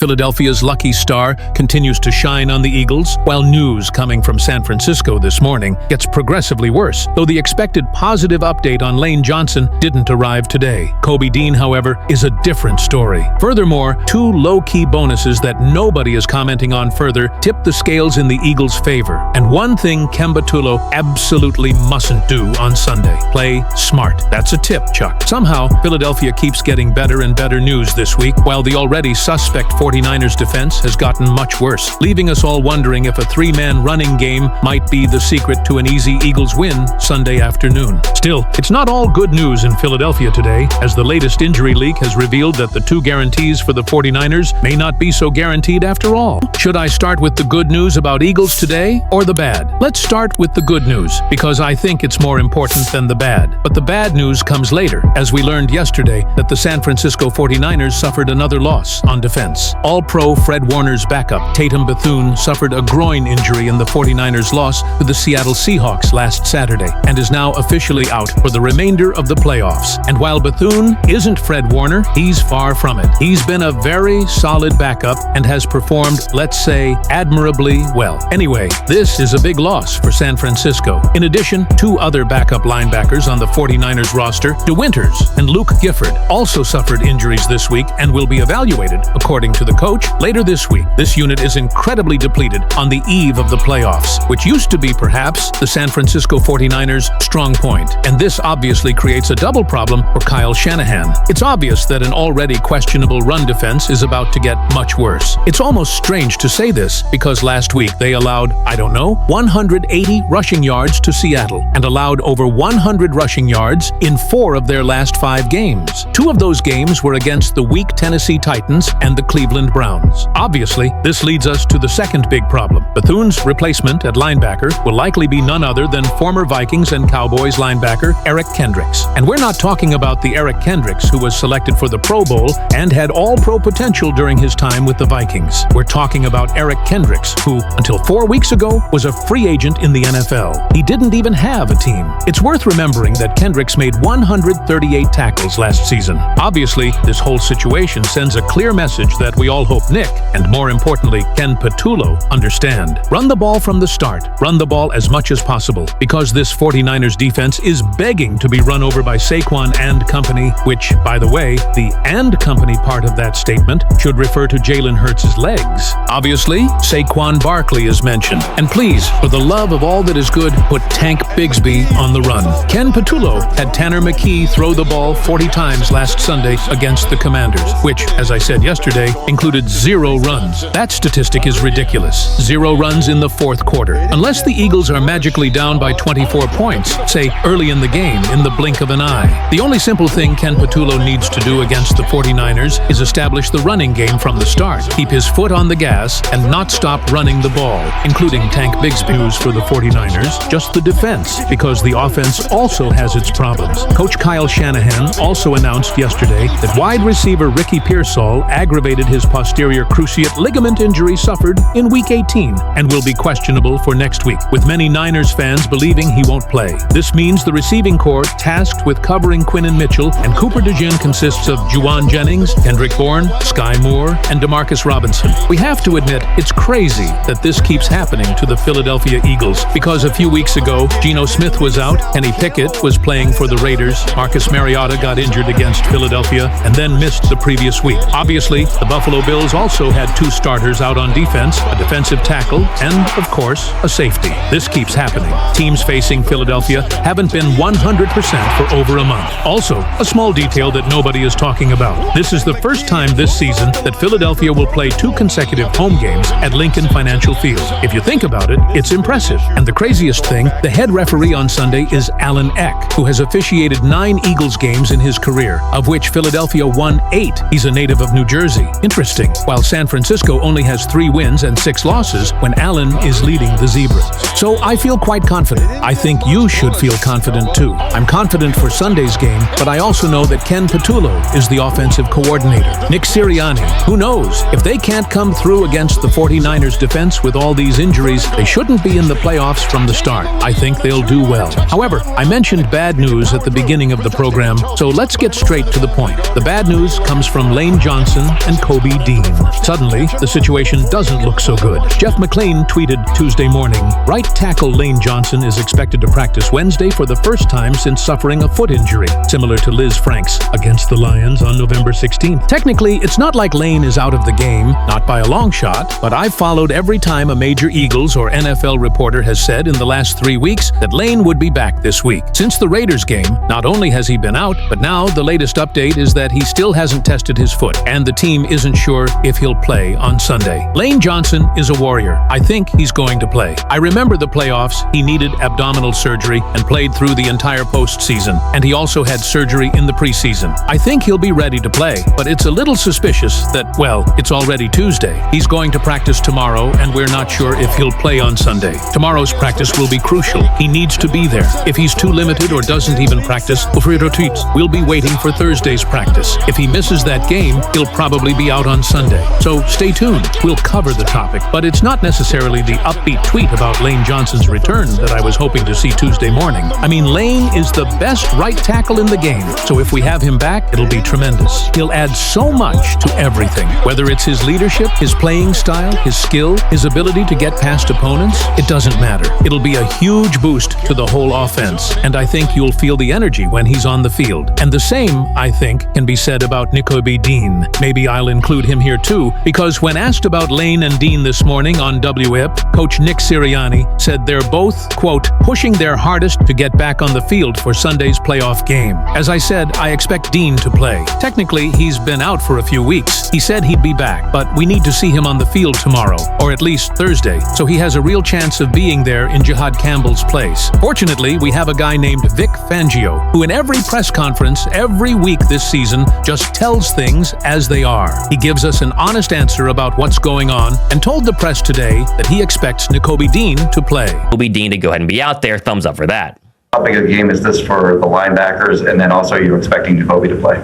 Philadelphia's lucky star continues to shine on the Eagles, while news coming from San Francisco this morning gets progressively worse, though the expected positive update on Lane Johnson didn't arrive today. Kobe Dean, however, is a different story. Furthermore, two low-key bonuses that nobody is commenting on further tip the scales in the Eagles' favor. And one thing Kemba Tulo absolutely mustn't do on Sunday: play smart. That's a tip, Chuck. Somehow, Philadelphia keeps getting better and better news this week, while the already suspect 49ers defense has gotten much worse, leaving us all wondering if a three-man running game might be the secret to an easy Eagles win Sunday afternoon. Still, it's not all good news in Philadelphia today, as the latest injury leak has revealed that the two guarantees for the 49ers may not be so guaranteed after all. Should I start with the good news about Eagles today, or the bad? Let's start with the good news, because I think it's more important than the bad. But the bad news comes later, as we learned yesterday that the San Francisco 49ers suffered another loss on defense. All-Pro Fred Warner's backup, Tatum Bethune, suffered a groin injury in the 49ers' loss to the Seattle Seahawks last Saturday, and is now officially out for the remainder of the playoffs. And while Bethune isn't Fred Warner, he's far from it. He's been a very solid backup and has performed, let's say, admirably well. Anyway, this is a big loss for San Francisco. In addition, two other backup linebackers on the 49ers roster, DeWinters and Luke Gifford, also suffered injuries this week and will be evaluated, according to the coach, later this week. This unit is incredibly depleted on the eve of the playoffs, which used to be perhaps the San Francisco 49ers' strong point. And this obviously creates a double problem for Kyle Shanahan. It's obvious that an already questionable run defense is about to get much worse. It's almost strange to say this, because last week they allowed, 180 rushing yards to Seattle, and allowed over 100 rushing yards in 4 of their last 5 games. 2 of those games were against the weak Tennessee Titans and the Cleveland Browns. Obviously, this leads us to the second big problem. Bethune's replacement at linebacker will likely be none other than former Vikings and Cowboys linebacker Eric Kendricks. And we're not talking about the Eric Kendricks who was selected for the Pro Bowl and had all-pro potential during his time with the Vikings. We're talking about Eric Kendricks, who, until 4 weeks ago, was a free agent in the NFL. He didn't even have a team. It's worth remembering that Kendricks made 138 tackles last season. Obviously, this whole situation sends a clear message that we all hope Nick, and more importantly, Ken Petulo, understand. Run the ball from the start. Run the ball as much as possible, because this 49ers defense is begging to be run over by Saquon and company, which, by the way, the and company part of that statement should refer to Jalen Hurts' legs. Obviously, Saquon Barkley is mentioned. And please, for the love of all that is good, put Tank Bigsby on the run. Ken Petulo had Tanner McKee throw the ball 40 times last Sunday against the Commanders, which, as I said yesterday, included 0 runs. That statistic is ridiculous. 0 runs in the 4th quarter. Unless the Eagles are magically down by 24 points, say early in the game, in the blink of an eye. The only simple thing Ken Petulo needs to do against the 49ers is establish the running game from the start, keep his foot on the gas, and not stop running the ball, including Tank Bigsby. News for the 49ers, just the defense, because the offense also has its problems. Coach Kyle Shanahan also announced yesterday that wide receiver Ricky Pearsall aggravated his posterior cruciate ligament injury suffered in Week 18 and will be questionable for next week, with many Niners fans believing he won't play. This means the receiving corps tasked with covering Quinnen Mitchell and Cooper DeJean consists of Juwan Jennings, Kendrick Bourne, Sky Moore, and Demarcus Robinson. We have to admit, it's crazy that this keeps happening to the Philadelphia Eagles, because a few weeks ago, Geno Smith was out, Kenny Pickett was playing for the Raiders, Marcus Mariota got injured against Philadelphia, and then missed the previous week. Obviously, the Buffalo Bills also had 2 starters out on defense, a defensive tackle, and, of course, a safety. This keeps happening. Teams facing Philadelphia haven't been 100% for over a month. Also, a small detail that nobody is talking about. This is the first time this season that Philadelphia will play 2 consecutive home games at Lincoln Financial Field. If you think about it, it's impressive. And the craziest thing, the head referee on Sunday is Alan Eck, who has officiated 9 Eagles games in his career, of which Philadelphia won 8. He's a native of New Jersey. Interesting. While San Francisco only has 3 wins and 6 losses when Allen is leading the Zebras. So I feel quite confident. I think you should feel confident too. I'm confident for Sunday's game, but I also know that Ken Petulo is the offensive coordinator. Nick Sirianni, who knows? If they can't come through against the 49ers defense with all these injuries, they shouldn't be in the playoffs from the start. I think they'll do well. However, I mentioned bad news at the beginning of the program, so let's get straight to the point. The bad news comes from Lane Johnson and Kobe Nakobe Dean. Suddenly, the situation doesn't look so good. Jeff McLean tweeted Tuesday morning, right tackle Lane Johnson is expected to practice Wednesday for the first time since suffering a foot injury, similar to Liz Franks against the Lions on November 16th. Technically, it's not like Lane is out of the game, not by a long shot, but I've followed every time a major Eagles or NFL reporter has said in the last 3 weeks that Lane would be back this week. Since the Raiders game, not only has he been out, but now the latest update is that he still hasn't tested his foot, and the team isn't sure if he'll play on Sunday. Lane Johnson is a warrior. I think he's going to play. I remember the playoffs. He needed abdominal surgery and played through the entire postseason, and he also had surgery in the preseason. I think he'll be ready to play, but it's a little suspicious that, well, it's already Tuesday. He's going to practice tomorrow, and we're not sure if he'll play on Sunday. Tomorrow's practice will be crucial. He needs to be there. If he's too limited or doesn't even practice, we'll be waiting for Thursday's practice. If he misses that game, he'll probably be out on Sunday. So stay tuned. We'll cover the topic, but it's not necessarily the upbeat tweet about Lane Johnson's return that I was hoping to see Tuesday morning. I mean, Lane is the best right tackle in the game, so if we have him back, it'll be tremendous. He'll add so much to everything, whether it's his leadership, his playing style, his skill, his ability to get past opponents. It doesn't matter. It'll be a huge boost to the whole offense, and I think you'll feel the energy when he's on the field. And the same, I think, can be said about Nakobe Dean. Maybe I'll include him here too, because when asked about Lane and Dean this morning on WIP, Coach Nick Sirianni said they're both, quote, pushing their hardest to get back on the field for Sunday's playoff game. As I said, I expect Dean to play. Technically, he's been out for a few weeks. He said he'd be back, but we need to see him on the field tomorrow, or at least Thursday, so he has a real chance of being there in Jihad Campbell's place. Fortunately, we have a guy named Vic Fangio, who in every press conference, every week this season, just tells things as they are. He gives us an honest answer about what's going on and told the press today that he expects Nakobe Dean to play. Nakobe Dean to go ahead and be out there. Thumbs up for that. How big a game is this for the linebackers? And then also, you're expecting Nakobe to play?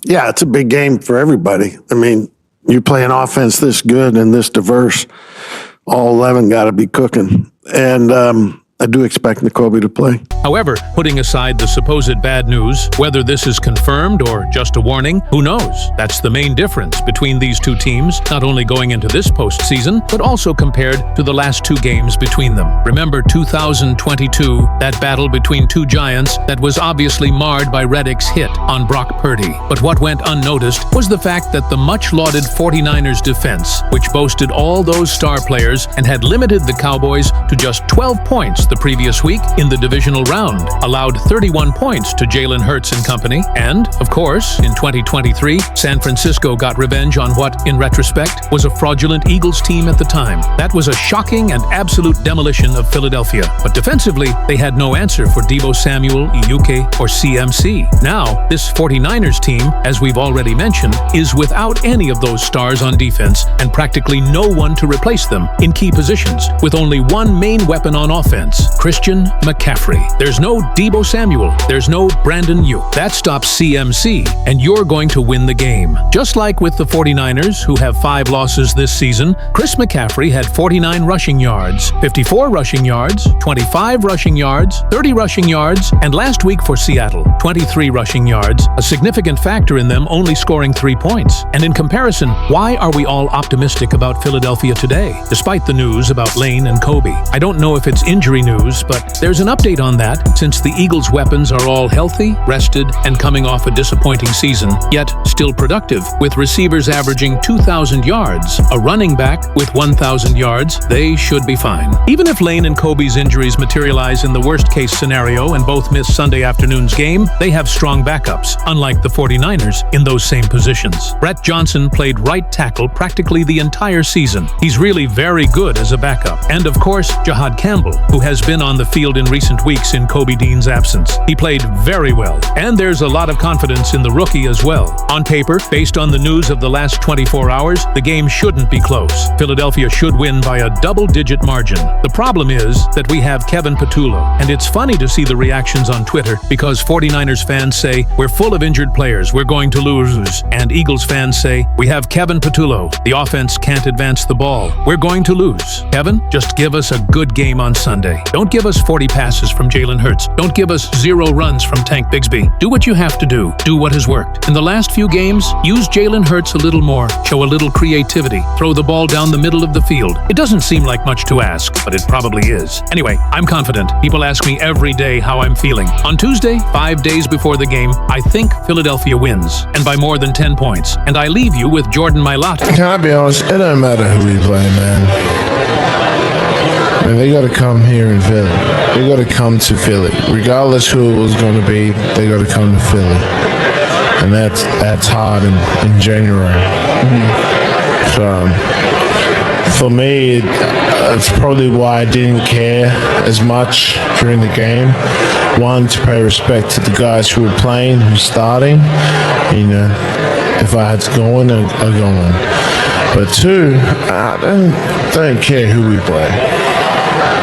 Yeah, it's a big game for everybody. I mean, you play an offense this good and this diverse, all 11 got to be cooking. And I do expect Nakobe to play. However, putting aside the supposed bad news, whether this is confirmed or just a warning, who knows? That's the main difference between these two teams, not only going into this postseason, but also compared to the last two games between them. Remember 2022, that battle between two giants that was obviously marred by Reddick's hit on Brock Purdy. But what went unnoticed was the fact that the much-lauded 49ers defense, which boasted all those star players and had limited the Cowboys to just 12 points the previous week in the divisional round, allowed 31 points to Jalen Hurts and company. And, of course, in 2023, San Francisco got revenge on what, in retrospect, was a fraudulent Eagles team at the time. That was a shocking and absolute demolition of Philadelphia. But defensively, they had no answer for Deebo Samuel, Iyuke, or CMC. Now, this 49ers team, as we've already mentioned, is without any of those stars on defense and practically no one to replace them in key positions, with only one main weapon on offense, Christian McCaffrey. There's no Deebo Samuel. There's no Brandon Ayuk. That stops CMC, and you're going to win the game. Just like with the 49ers, who have 5 losses this season, Chris McCaffrey had 49 rushing yards, 54 rushing yards, 25 rushing yards, 30 rushing yards, and last week for Seattle, 23 rushing yards, a significant factor in them only scoring 3 points. And in comparison, why are we all optimistic about Philadelphia today, despite the news about Lane and Kobe? I don't know if it's injury news, but there's an update on that since the Eagles' weapons are all healthy, rested, and coming off a disappointing season, yet still productive, with receivers averaging 2,000 yards, a running back with 1,000 yards. They should be fine. Even if Lane and Kobe's injuries materialize in the worst-case scenario and both miss Sunday afternoon's game, they have strong backups, unlike the 49ers, in those same positions. Brett Johnson played right tackle practically the entire season. He's really very good as a backup. And of course, Jihad Campbell, who has been on the field in recent weeks in Kobe Dean's absence. He played very well, and there's a lot of confidence in the rookie as well. On paper, based on the news of the last 24 hours, the game shouldn't be close. Philadelphia should win by a double-digit margin. The problem is that we have Kevin Patullo, and it's funny to see the reactions on Twitter because 49ers fans say, we're full of injured players, we're going to lose, and Eagles fans say, we have Kevin Patullo, the offense can't advance the ball, we're going to lose. Kevin, just give us a good game on Sunday. Don't give us 40 passes from Jalen Hurts. Don't give us 0 runs from Tank Bigsby. Do what you have to do. Do what has worked. In the last few games, use Jalen Hurts a little more. Show a little creativity. Throw the ball down the middle of the field. It doesn't seem like much to ask, but it probably is. Anyway, I'm confident. People ask me every day how I'm feeling. On Tuesday, 5 days before the game, I think Philadelphia wins, and by more than 10 points. And I leave you with Jordan Mailata. Can I be honest? It don't matter who we play, man. Man, they got to come here in Philly. They got to come to Philly. Regardless who it was going to be, they got to come to Philly. And that's hard in January. So for me, it's probably why I didn't care as much during the game. One, to pay respect to the guys who were playing, who's starting. You know, if I had to go in, I'd go in. But two, I don't care who we play.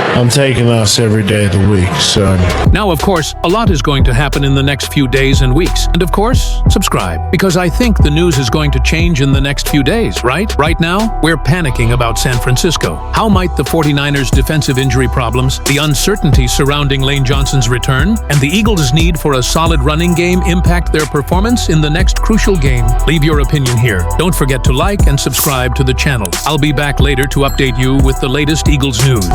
I'm taking us every day of the week, so. Now, of course, a lot is going to happen in the next few days and weeks. And of course, subscribe, because I think the news is going to change in the next few days, right? Right now, we're panicking about San Francisco. How might the 49ers' defensive injury problems, the uncertainty surrounding Lane Johnson's return, and the Eagles' need for a solid running game impact their performance in the next crucial game? Leave your opinion here. Don't forget to like and subscribe to the channel. I'll be back later to update you with the latest Eagles news.